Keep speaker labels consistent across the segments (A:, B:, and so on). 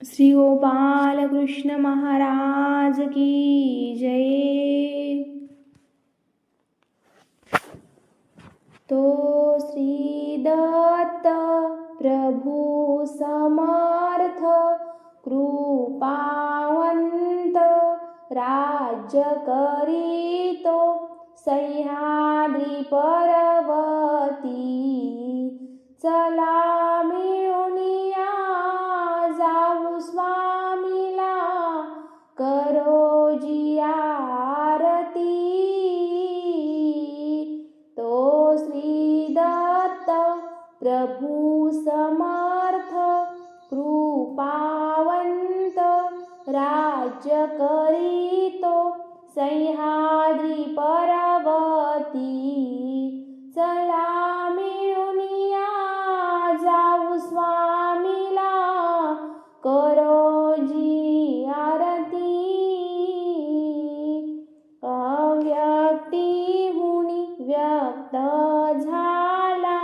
A: श्री गोपाल कृष्ण महाराज की जय। तो श्री दत्त प्रभु समर्थ कृपावंत राज्य करीतो सह्याद्री पर्वती। चला मिळूनिया जाऊ स्वामीला करो जी आरती। तो श्री दत्त प्रभु समर्थ कृपावंत राज्य करीतो सह्याद्री पर्वती। चला मिळूनिया जाऊ स्वामीला करो जी आरती। अव्यक्तीहुनी व्यक्त झाला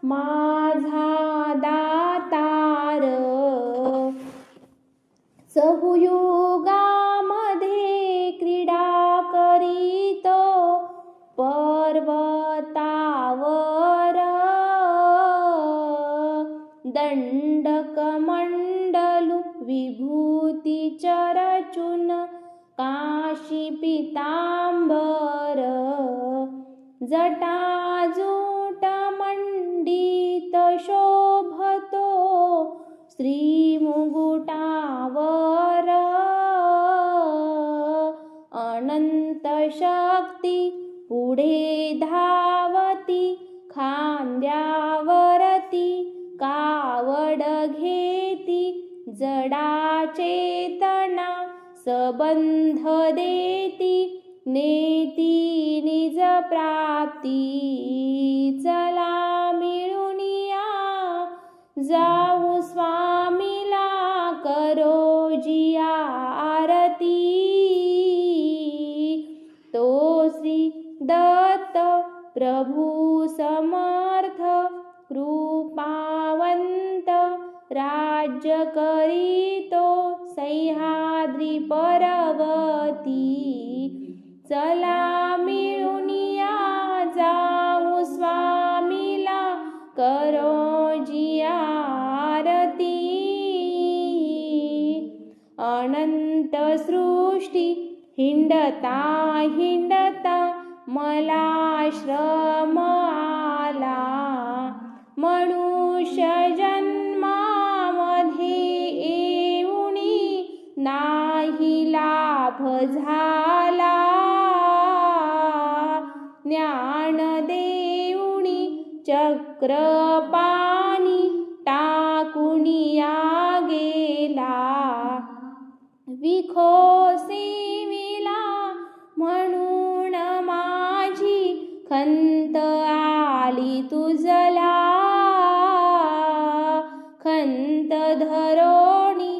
A: माझा दातार। चहुयुगामध्ये क्रीडा करीतो पर्वतावर। दंडकमंडलु विभूती चरचून काशी पीतांबर। जटाजूट मंडित शोभतो श्रीमुकुटावर। अनंत शक्ती पुढे धावती खांद्यावरती कावड घेती। जडा चेतना सबंध देती नेती निज प्राप्ती। चला मिळूनिया जाऊ स्वामीला करो जी आरती। तो श्री दत्त प्रभु समर्थ कृपावंत राज्य करीतो सह्याद्री पर्वती। चला मिळूनिया जाऊ स्वामीला करो जी आरती। अनंत सृष्टी हिंडता हिंडता मला श्रम आला। मनुष्य जन्मामध्ये येऊनी नाही लाभ झाला। ज्ञान देऊनी चक्रपाणी टाकुनिया गेला। विखो सेविला म्हणून माझी खंत आली तुझला। खंत धरोणी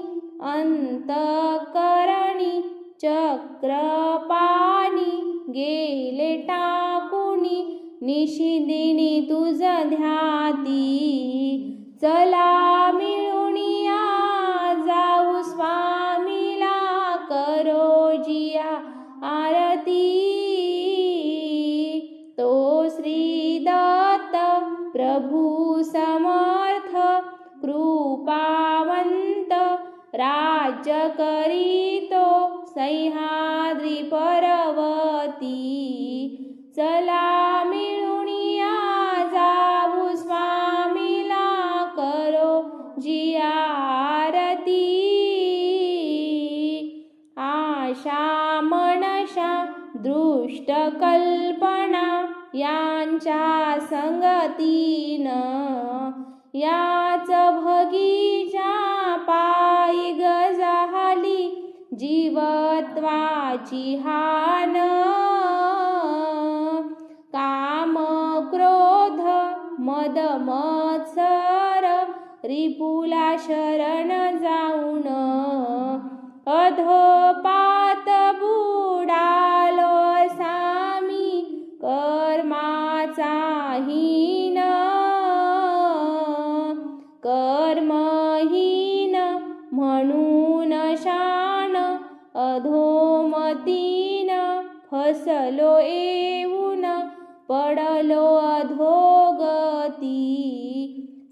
A: अंतकरणी चक्रपाणी गेले टाकुनी निशिदिनी तुझ ध्याती। चला मिळूनिया जाऊ स्वामीला करो जी आरती। तो श्री दत्त प्रभु समर्थ कृपावंत राज्य करीतो सह्याद्री पर्वती। चला मिळूनिया जाऊ स्वामीला करो जी आरती। आशा मनशा दृष्ट कल्पना यांच्या संगतीनं याच भगीच्या पायी गजाली जीवत्वाची हान। काम क्रोध मद मत्सर रिपुला शरण जाऊन अधोपात बुडालो सामी कर्माचा हीन। कर्महीन म्हणून मतीन फसलो येऊन पडलो अधोगती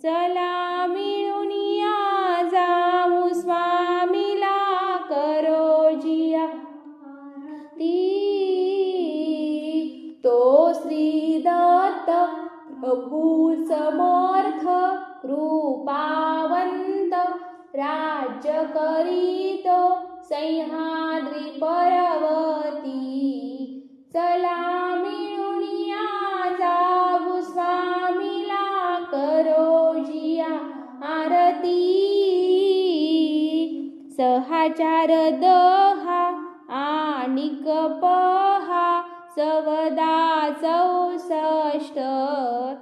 A: चला मिळून या जाऊ स्वामीला करो जिया ती तो श्री दत्त प्रभू समर्थ कृपावंत राज्य करीतो सह्याद्री पर्वती चला मिळून या जाऊ स्वामीला करो जिया आरती सहाचार दहा आणि पहा सवदा 64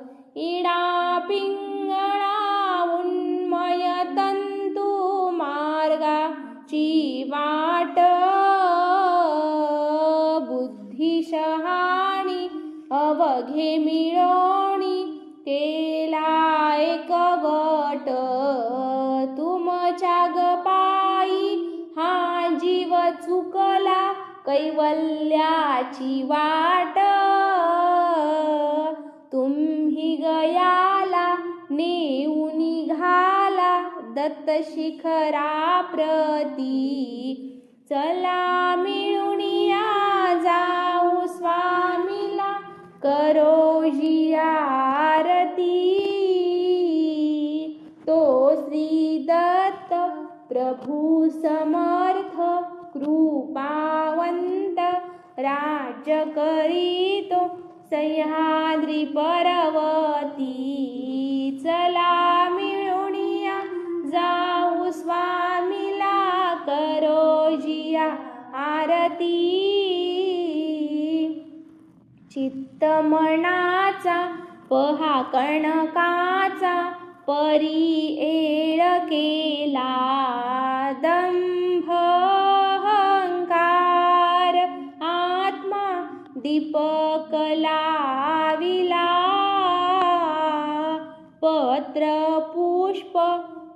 A: इडा पिंगळा उन्मय तंतु मार्गाची वाट बुद्धी शहाणी अवघे मिळवणी केला एक गट तुमच्या गपाई हा जीव चुकला कैवल्याची वाट तुम्ही गयाला नेऊन निघाला दत्त शिखरा प्रती चला मिळून या जाऊ स्वामीला करो जिया आरती तो श्री दत्त प्रभू समर्थ कृपावंत राज्य करीतो सह्याद्री पर्वती चला मिळून या जाऊ स्वामीला करो जिया आरती चित्त मनाचा पहा कणकाचा परी एळ केला दंभ अहंकार आत्मा दीपक लाविला पत्र पुष्प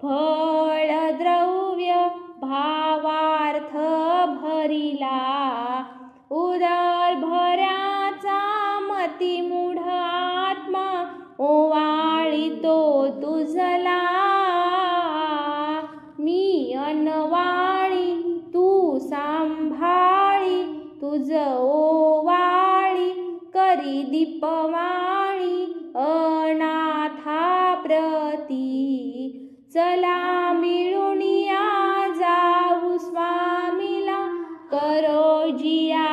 A: फळ द्रव्य भावार्थ भरिला उदर भराचा मती मूढ आत्मा ओवाळितो तुझला मी अनवाळी तू सांभाळी तुझ ओवाळी करी दीपवाळी अनाथा प्रती चला मिळून या जाऊ स्वामीला करो जिया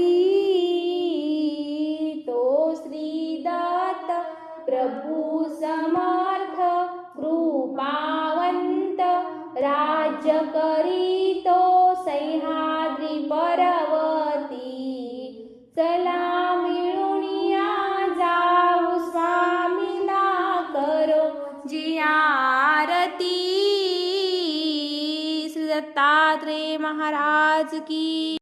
A: आरती तो श्री दत्त प्रभू समर्थ कृपावंत राज्य करीतो सह्याद्री पर्वती चला मिळून या जाऊ स्वामीला करो जिया आरती श्री दत्तात्रेय महाराज की